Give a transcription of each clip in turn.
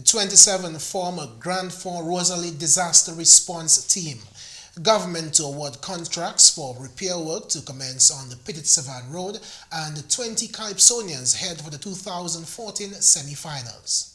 27 former Grand Fort Rosalie Disaster Response Team. Government to award contracts for repair work to commence on the Petit Savan Road, and 20 Calypsonians head for the 2014 semi-finals.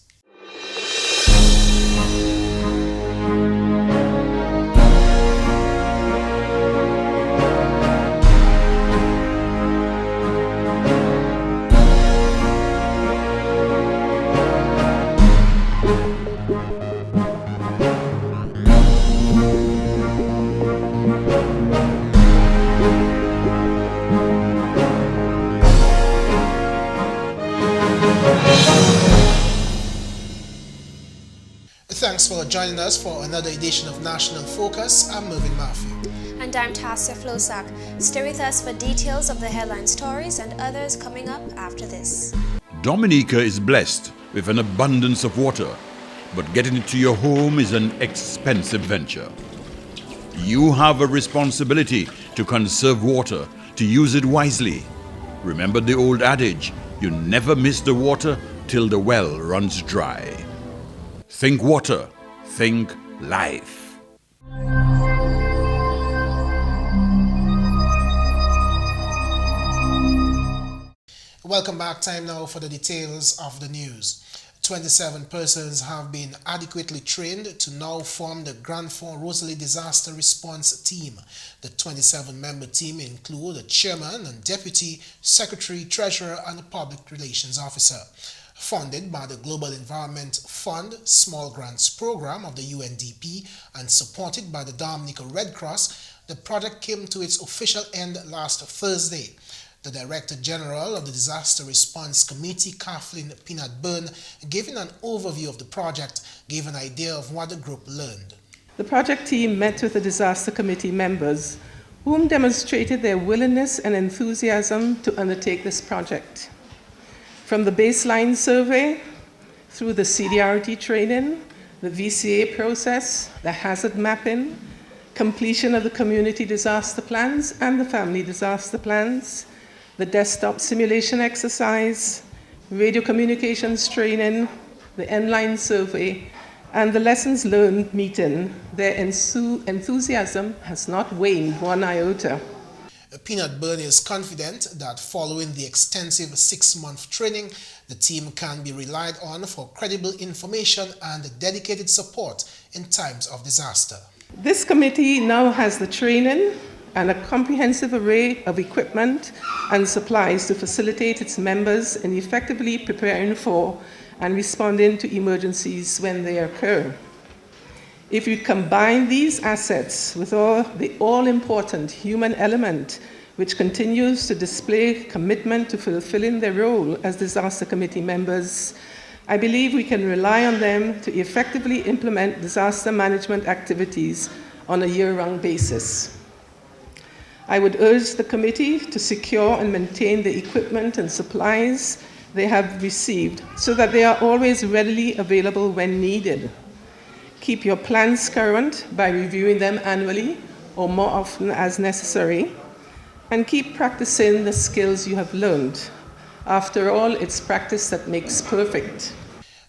Thanks for joining us for another edition of National Focus. I'm Mervin. And I'm Tasia Floissac. Stay with us for details of the headline stories and others coming up after this. Dominica is blessed with an abundance of water, but getting it to your home is an expensive venture. You have a responsibility to conserve water, to use it wisely. Remember the old adage, you never miss the water till the well runs dry. Think water, think life. Welcome back. Time now for the details of the news. 27 persons have been adequately trained to now form the Grand Fort Rosalie Disaster Response Team. The 27-member team include a chairman and deputy, secretary, treasurer, and a public relations officer. Funded by the Global Environment Fund Small Grants Program of the UNDP and supported by the Dominica Red Cross, the project came to its official end last Thursday. The Director General of the Disaster Response Committee, Kathleen Peanut-Byrne, giving an overview of the project, gave an idea of what the group learned. The project team met with the Disaster Committee members, whom demonstrated their willingness and enthusiasm to undertake this project. From the baseline survey, through the CDRT training, the VCA process, the hazard mapping, completion of the community disaster plans and the family disaster plans, the desktop simulation exercise, radio communications training, the N-line survey, and the lessons learned meeting, their enthusiasm has not waned one iota. Peanut-Byrne is confident that following the extensive 6-month training, the team can be relied on for credible information and dedicated support in times of disaster. This committee now has the training and a comprehensive array of equipment and supplies to facilitate its members in effectively preparing for and responding to emergencies when they occur. If you combine these assets with the all-important human element, which continues to display commitment to fulfilling their role as disaster committee members, I believe we can rely on them to effectively implement disaster management activities on a year-round basis. I would urge the committee to secure and maintain the equipment and supplies they have received so that they are always readily available when needed. Keep your plans current by reviewing them annually or more often as necessary, and keep practicing the skills you have learned. After all, it's practice that makes perfect.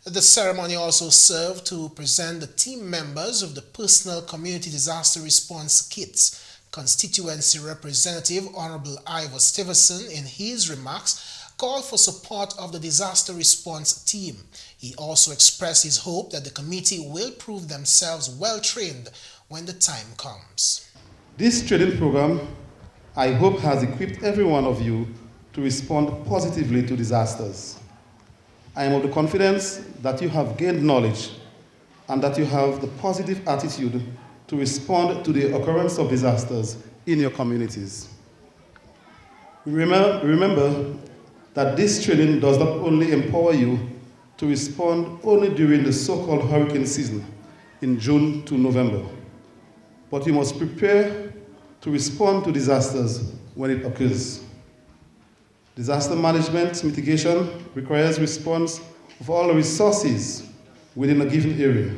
The ceremony also served to present the team members of the Personal Community Disaster Response Kits. Constituency Representative Honorable Ivor Stevenson, in his remarks, called for support of the disaster response team. He also expressed his hope that the committee will prove themselves well-trained when the time comes. This training program, I hope, has equipped every one of you to respond positively to disasters. I am of the confidence that you have gained knowledge and that you have the positive attitude to respond to the occurrence of disasters in your communities. Remember that this training does not only empower you to respond only during the so-called hurricane season in June to November, but you must prepare to respond to disasters when it occurs. Disaster management mitigation requires response of all resources within a given area,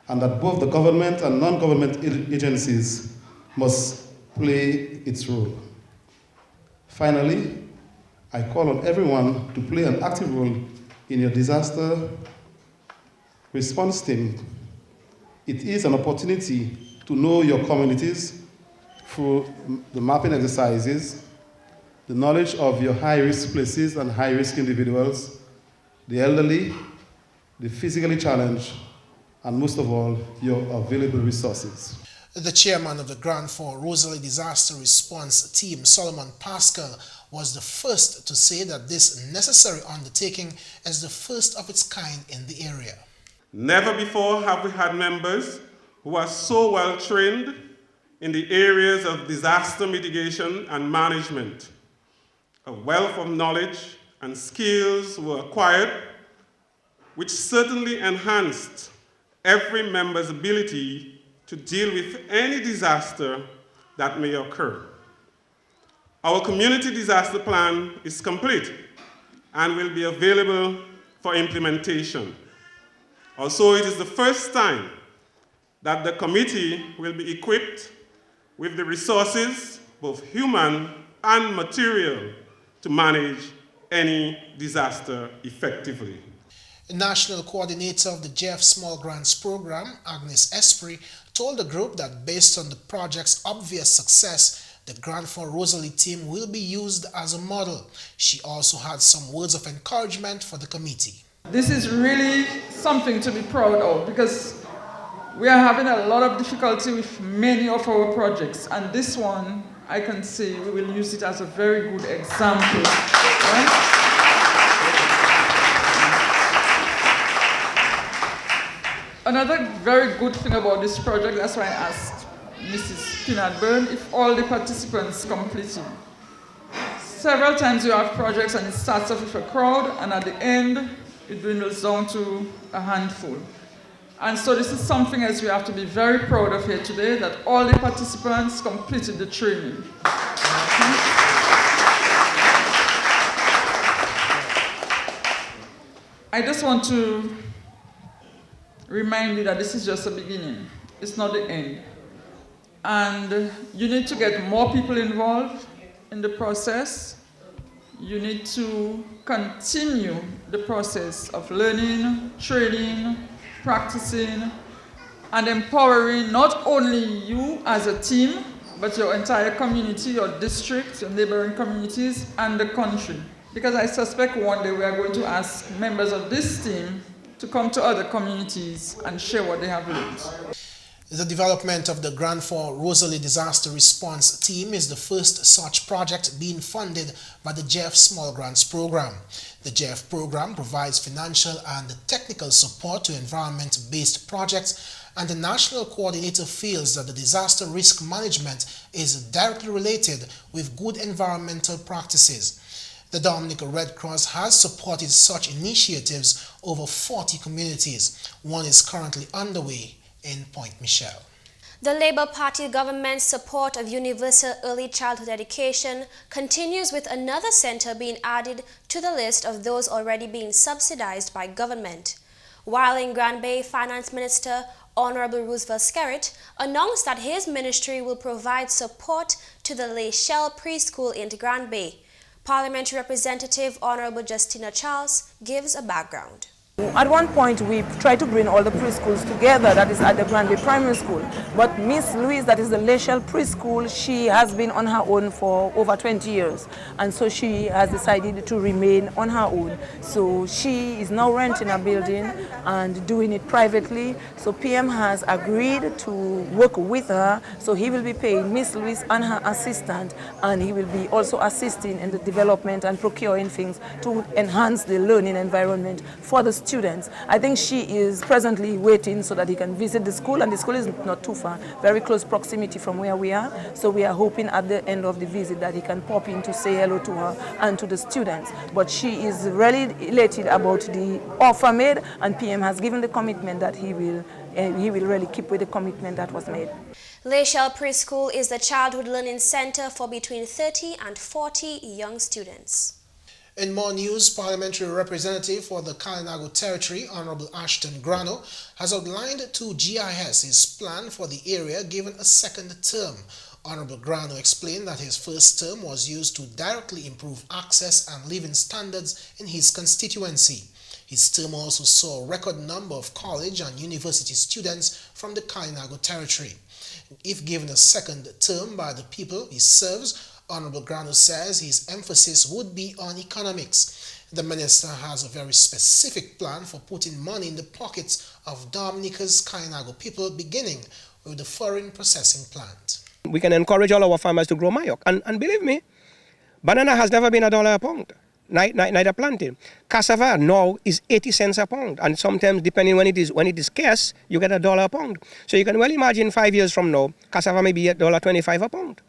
and that both the government and non-government agencies must play its role. Finally, I call on everyone to play an active role in your disaster response team, it is an opportunity to know your communities through the mapping exercises, the knowledge of your high-risk places and high-risk individuals, the elderly, the physically challenged, and most of all, your available resources. The chairman of the Grand Fort Rosalie Disaster Response Team, Solomon Pascal, was the first to say that this necessary undertaking is the first of its kind in the area. Never before have we had members who are so well trained in the areas of disaster mitigation and management. A wealth of knowledge and skills were acquired, which certainly enhanced every member's ability to deal with any disaster that may occur. Our community disaster plan is complete and will be available for implementation. Also, it is the first time that the committee will be equipped with the resources, both human and material, to manage any disaster effectively. National coordinator of the GIS Small Grants Program, Agnes Esprit, told the group that based on the project's obvious success, the Grand Fort Rosalie team will be used as a model. She also had some words of encouragement for the committee. This is really something to be proud of because we are having a lot of difficulty with many of our projects, and this one, I can say we will use it as a very good example. Right? Another very good thing about this project, that's why I asked Mrs. Pinatburn if all the participants completed. Several times you have projects and it starts off with a crowd, and at the end, it dwindles down to a handful. And so this is something else we have to be very proud of here today, that all the participants completed the training. I just want to remind you that this is just the beginning. It's not the end. And you need to get more people involved in the process. You need to continue the process of learning, training, practicing, and empowering not only you as a team, but your entire community, your district, your neighboring communities, and the country. Because I suspect one day we are going to ask members of this team to come to other communities and share what they have learned. The development of the Grand Fort Rosalie Disaster Response Team is the first such project being funded by the GIS Small Grants Program. The GIS program provides financial and technical support to environment-based projects, and the national coordinator feels that the disaster risk management is directly related with good environmental practices. The Dominica Red Cross has supported such initiatives over 40 communities. One is currently underway in Point Michelle. The Labour Party government's support of universal early childhood education continues, with another centre being added to the list of those already being subsidized by government. While in Grand Bay, Finance Minister Honorable Roosevelt Skerritt announced that his ministry will provide support to the Les Shell preschool in Grand Bay. Parliamentary Representative Honorable Justina Charles gives a background. At one point, we tried to bring all the preschools together, that is at the Grand Bay Primary School. But Miss Louise, that is the Les Shell preschool, she has been on her own for over 20 years. And so she has decided to remain on her own. So she is now renting a building and doing it privately. So PM has agreed to work with her. So he will be paying Miss Louise and her assistant, and he will be also assisting in the development and procuring things to enhance the learning environment for the students. I think she is presently waiting so that he can visit the school, and the school is not too far, very close proximity from where we are. So we are hoping at the end of the visit that he can pop in to say hello to her and to the students. But she is really elated about the offer made, and PM has given the commitment that he will really keep with the commitment that was made. Les Shell Preschool is the childhood learning center for between 30 and 40 young students. In more news, Parliamentary Representative for the Kalinago Territory, Honorable Ashton Grano, has outlined to GIS his plan for the area given a second term. Honorable Grano explained that his first term was used to directly improve access and living standards in his constituency. His term also saw a record number of college and university students from the Kalinago territory. If given a second term by the people he serves, Honorable Grano says his emphasis would be on economics. The minister has a very specific plan for putting money in the pockets of Dominica's Kalinago people, beginning with the foreign processing plant. We can encourage all our farmers to grow mayok. And believe me, banana has never been $1 a pound, neither planting. Cassava now is 80 cents a pound. And sometimes, depending when it is scarce, you get $1 a pound. So you can well imagine 5 years from now, cassava may be $1.25 a pound.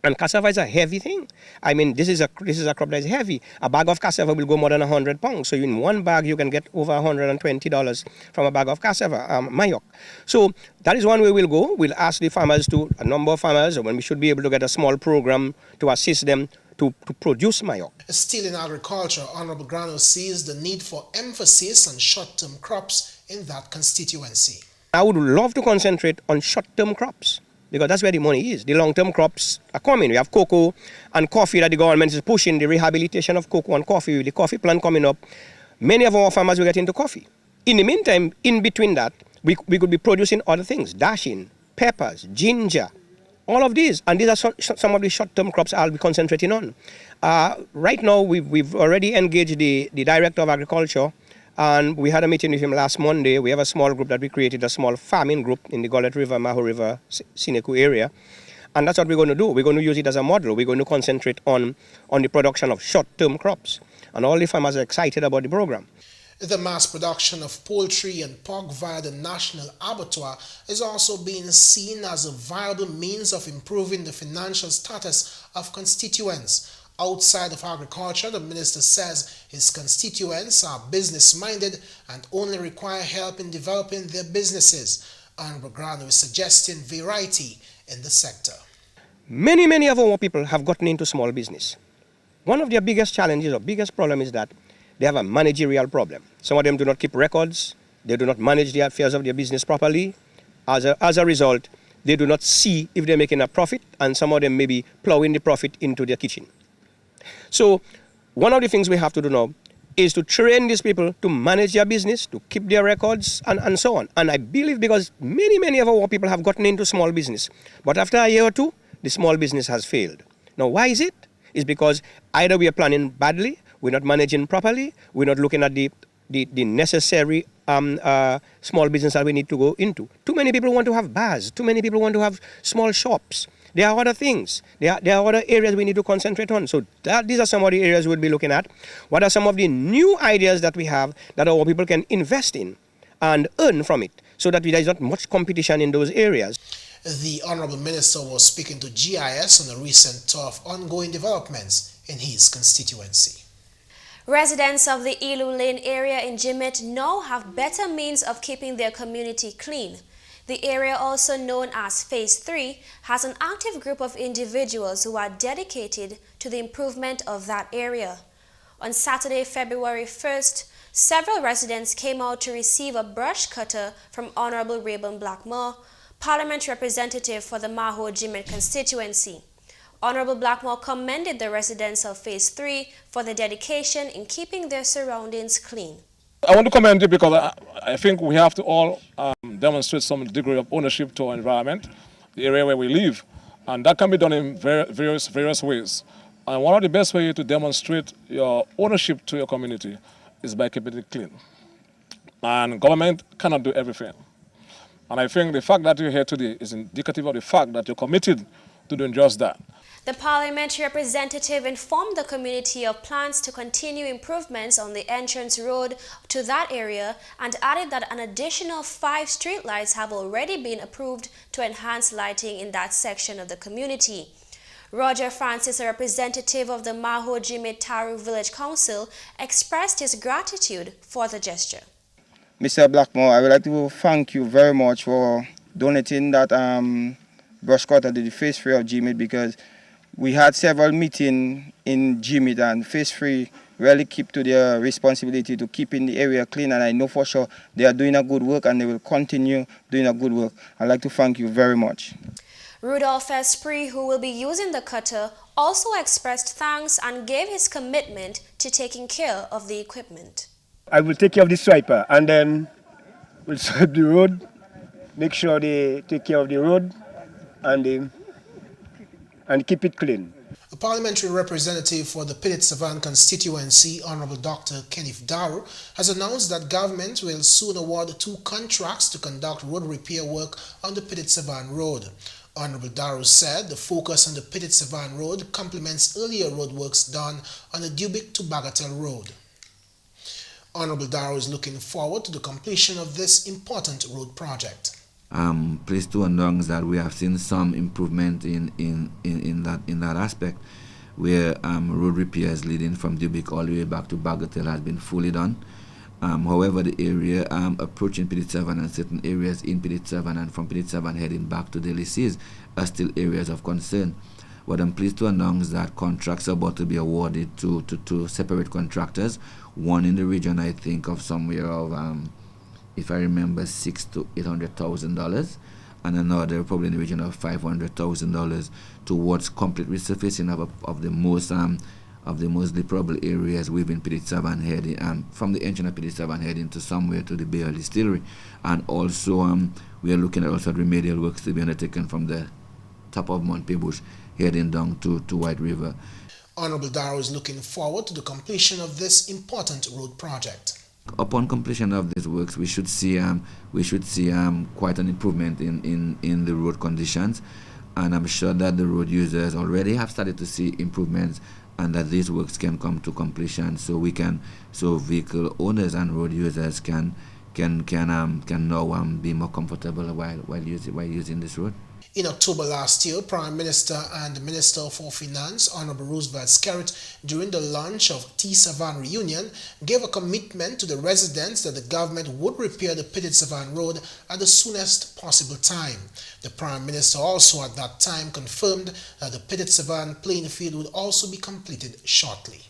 And cassava is a heavy thing. I mean, this is a crop that is heavy. A bag of cassava will go more than 100 pounds. So in one bag, you can get over $120 from a bag of cassava, mayok. So that is one way we'll go. We'll ask the farmers a number of farmers, when we should be able to get a small program to assist them to produce mayok. Still in agriculture, Honorable Grano sees the need for emphasis on short-term crops in that constituency. I would love to concentrate on short-term crops, because that's where the money is. The long-term crops are coming. We have cocoa and coffee that the government is pushing, the rehabilitation of cocoa and coffee, with the coffee plant coming up. Many of our farmers will get into coffee. In the meantime, in between that, we could be producing other things, dashing, peppers, ginger, all of these. And these are some of the short-term crops I'll be concentrating on. Right now, we've already engaged the Director of Agriculture, and we had a meeting with him last Monday. We have a small group that we created, a small farming group in the Gullet River, Maho River, Sineku area. And that's what we're going to do. We're going to use it as a model. We're going to concentrate on the production of short-term crops. And all the farmers are excited about the program. The mass production of poultry and pork via the National Abattoir is also being seen as a viable means of improving the financial status of constituents. Outside of agriculture, the minister says his constituents are business-minded and only require help in developing their businesses. Honorable Grano is suggesting variety in the sector. Many of our people have gotten into small business. One of their biggest challenges or biggest problem is that they have a managerial problem. Some of them do not keep records. They do not manage the affairs of their business properly. As a result, they do not see if they're making a profit, and some of them may be plowing the profit into their kitchen. So one of the things we have to do now is to train these people to manage their business, to keep their records, and so on. And I believe because many of our people have gotten into small business, but after a year or two, the small business has failed. Now, why is it? It's because either we are planning badly, we're not managing properly, we're not looking at the necessary small business that we need to go into. Too many people want to have bars. Too many people want to have small shops. There are other things. There are other areas we need to concentrate on. So these are some of the areas we'll be looking at. What are some of the new ideas that we have that our people can invest in and earn from it, so that there is not much competition in those areas? The Honorable Minister was speaking to GIS on a recent tour of ongoing developments in his constituency. Residents of the Ilu Lane area in Jimmet now have better means of keeping their community clean. The area, also known as Phase 3, has an active group of individuals who are dedicated to the improvement of that area. On Saturday, February 1st, several residents came out to receive a brush cutter from Honorable Rayburn Blackmore, Parliament representative for the Maho Jimmet constituency. Honorable Blackmore commended the residents of Phase 3 for their dedication in keeping their surroundings clean. I want to commend you because I think we have to all demonstrate some degree of ownership to our environment, the area where we live, and that can be done in various ways. And one of the best ways to demonstrate your ownership to your community is by keeping it clean. And government cannot do everything. And I think the fact that you're here today is indicative of the fact that you're committed to doing just that. The parliamentary representative informed the community of plans to continue improvements on the entrance road to that area and added that an additional 5 streetlights have already been approved to enhance lighting in that section of the community. Roger Francis, a representative of the Maho Jimmet Taru Village Council, expressed his gratitude for the gesture. Mr. Blackmore, I would like to thank you very much for donating that brush cutter to the Phase 3 of Jimmet, because we had several meetings in Jimmet, and Phase 3 really keep to their responsibility to keeping the area clean, and I know for sure they are doing a good work and they will continue doing a good work. I'd like to thank you very much. Rudolph Esprit, who will be using the cutter, also expressed thanks and gave his commitment to taking care of the equipment. I will take care of the swiper and then we'll swipe the road, make sure they take care of the road and keep it clean. A parliamentary representative for the Pilit Savan constituency, Honorable Dr. Kenneth Darrow, has announced that government will soon award 2 contracts to conduct road repair work on the Pilit Savan Road. Honorable Darrow said the focus on the Pilit Savan Road complements earlier road works done on the Dubic to Bagatelle Road. Honorable Darrow is looking forward to the completion of this important road project. I'm pleased to announce that we have seen some improvement in that aspect, where road repairs leading from Dubic all the way back to Bagatelle has been fully done. However, the area approaching Pilit Savan and certain areas in Pilit Savan and from Pilit Savan heading back to Daly Seas are still areas of concern. But I'm pleased to announce that contracts are about to be awarded to separate contractors. One in the region, I think, of somewhere of if I remember, $600,000 to $800,000, and another probably in the region of $500,000 towards complete resurfacing of the most deplorable areas within Pilit Savan heading from the engine of Pilit Savan heading to somewhere to the Bay Distillery, and also we are looking at also remedial works to be undertaken from the top of Mount Pebush heading down to White River. Honorable Darrow is looking forward to the completion of this important road project. Upon completion of these works, we should see quite an improvement in the road conditions, and I'm sure that the road users already have started to see improvements, and that these works can come to completion, so vehicle owners and road users can now be more comfortable while using this road. In October last year, Prime Minister and Minister for Finance, Honorable Roosevelt Skerrit, during the launch of T-Savan Reunion, gave a commitment to the residents that the government would repair the Pilit Savan Road at the soonest possible time. The Prime Minister also at that time confirmed that the Pilit Savan playing field would also be completed shortly.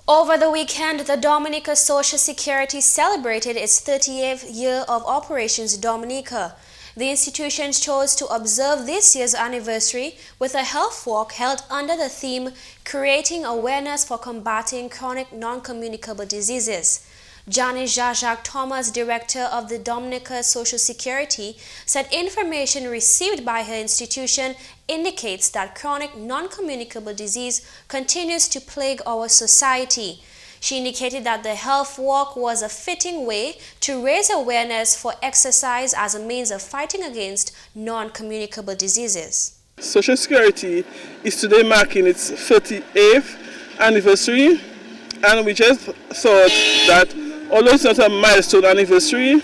Over the weekend, the Dominica Social Security celebrated its 30th year of Operations Dominica. The institution chose to observe this year's anniversary with a health walk held under the theme Creating Awareness for Combating Chronic Non-Communicable Diseases. Janice Jacques Thomas, director of the Dominica Social Security, said information received by her institution indicates that chronic non-communicable disease continues to plague our society. She indicated that the health walk was a fitting way to raise awareness for exercise as a means of fighting against non-communicable diseases. Social Security is today marking its 38th anniversary, and we just thought that although it's not a milestone anniversary,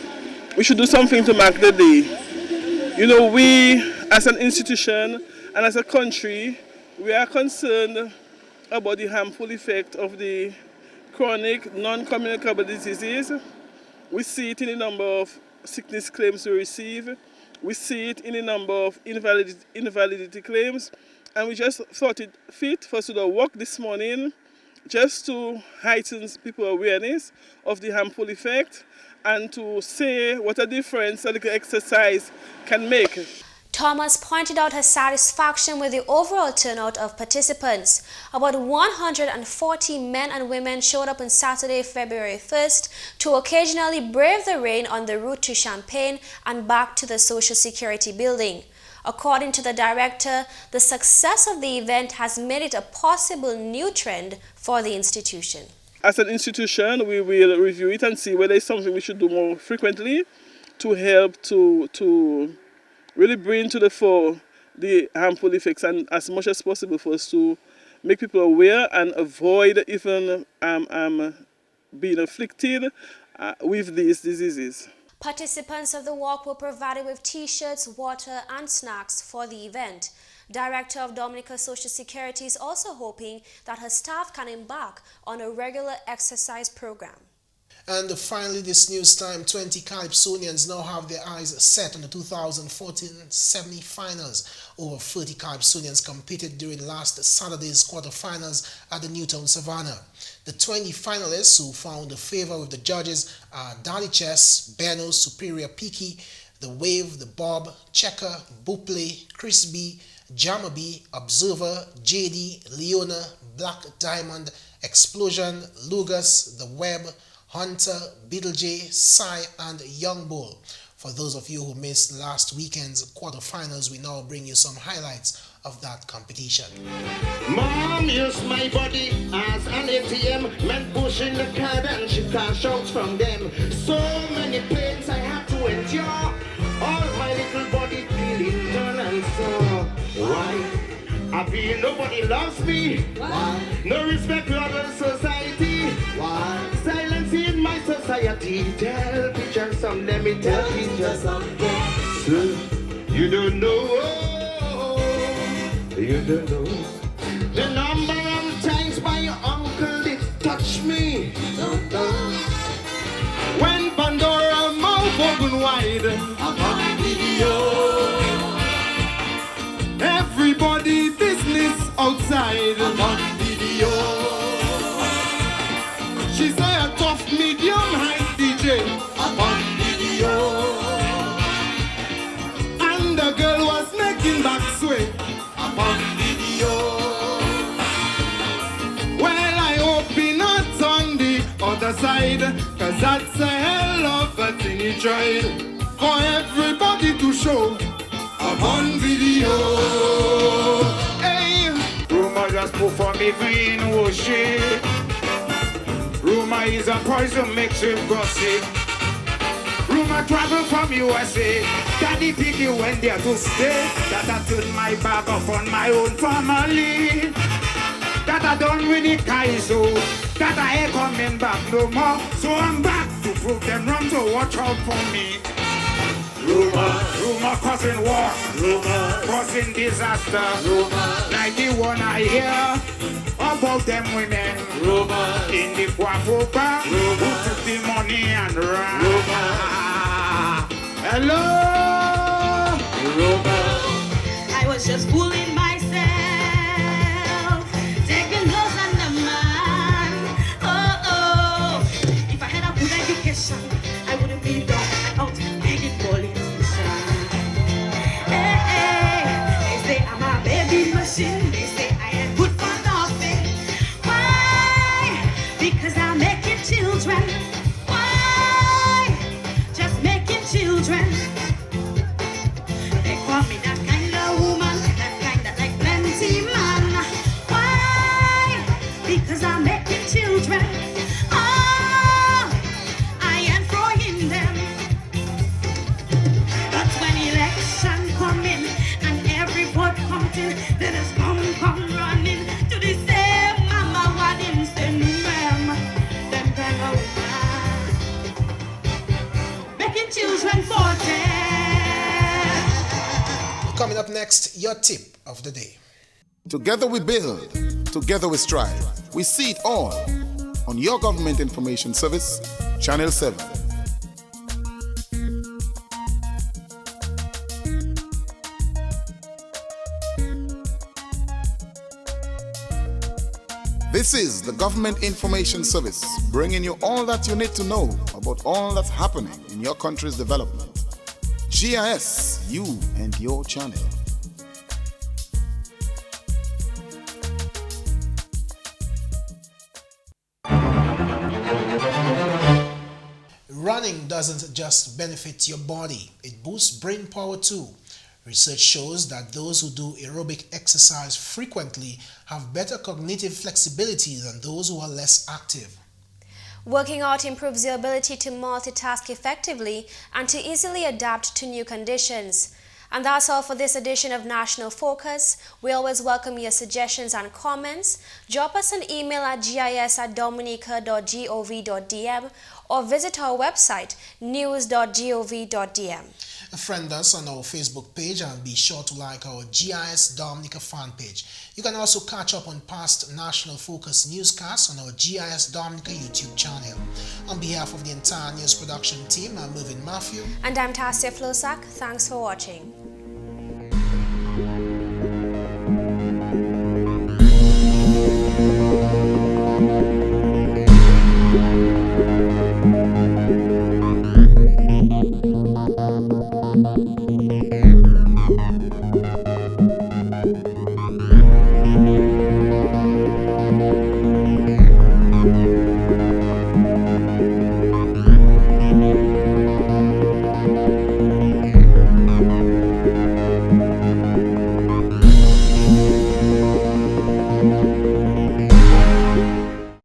we should do something to mark the day. You know, we as an institution and as a country, we are concerned about the harmful effect of the chronic non-communicable diseases. We see it in the number of sickness claims we receive. We see it in the number of invalidity claims. And we just thought it fit for us to work this morning just to heighten people's awareness of the harmful effect and to say what a difference a little exercise can make. Thomas pointed out her satisfaction with the overall turnout of participants. About 140 men and women showed up on Saturday, February 1st to occasionally brave the rain on the route to Champaign and back to the Social Security building. According to the director, the success of the event has made it a possible new trend for the institution. As an institution, we will review it and see whether it's something we should do more frequently to help to really bring to the fore the harmful effects and as much as possible for us to make people aware and avoid even being afflicted with these diseases. Participants of the walk were provided with t-shirts, water and snacks for the event. Director of Dominica Social Security is also hoping that her staff can embark on a regular exercise program. And finally, this news time, 20 Calypsonians now have their eyes set on the 2014 semi-finals. Over 30 Calypsonians competed during last Saturday's quarterfinals at the Newtown Savannah. The 20 finalists who found the favor with the judges are Dali Chess, Beno, Superior Peaky, The Wave, The Bob, Checker, Buple, Chris B, Jammer B, Observer, JD, Leona, Black Diamond, Explosion, Lugas, The Web, Hunter, Beetlejuice, Sai, and Young Bull. For those of you who missed last weekend's quarterfinals, we now bring you some highlights of that competition. Mom used my body as an ATM, meant pushing the card and she cash out from them. So many pains I had to endure, all my little body feeling done and so. Why? I feel nobody loves me. Why? No respect, love in society. Why? Silence in my society. Tell teacher some, let me tell teacher something. You don't know. You don't know the number of times my uncle did touch me. Don't know. When Pandora mouth open wide on video, everybody business outside on video. She say a tough medium high DJ on video, and the girl was making back sway on video. Well, I hope he not on the other side, cause that's a hell of a thing you tried for everybody to show on video. Hey, rumor just put for me green worship. Rumor is a poison mixed with gossip. Rumor travel from USA. Daddy Piggy went there to stay. That I turned my back off on my own family. That I don't really kaizo. That I ain't coming back no more. So I'm back to prove them wrong, so watch out for me. Rumor causing war. Rumor causing disaster. Rumor 91 I hear about them women. Rumor in the Guapo bar who took the money and ran. Hello! I was just fooling myself, taking those under man. Oh, if I had a good education, I wouldn't be down out begging politician. Hey, they say I'm a baby machine. They say I am good for nothing. Why? Because I'm making children. Why? Just making children. They call me that kind of woman, that kind of like plenty man. Why? Because I'm making children. Oh, I am throwing them. But when election coming and every vote counting, then it's come running to the same mama what him send them. Them kind of woman making children for them. Coming up next, your tip of the day. Together we build, together we strive. We see it all on your Government Information Service, Channel 7. This is the Government Information Service, bringing you all that you need to know about all that's happening in your country's development. GIS, you and your channel. Running doesn't just benefit your body, it boosts brain power too. Research shows that those who do aerobic exercise frequently have better cognitive flexibility than those who are less active. Working out improves your ability to multitask effectively and to easily adapt to new conditions. And that's all for this edition of National Focus. We always welcome your suggestions and comments. Drop us an email at gis@dominica.gov.dm or visit our website news.gov.dm. Friend us on our Facebook page and be sure to like our GIS Dominica fan page. You can also catch up on past National Focus newscasts on our GIS Dominica YouTube channel. On behalf of the entire news production team, I'm Mervin. And I'm Tasia Floissac. Thanks for watching. Thank you.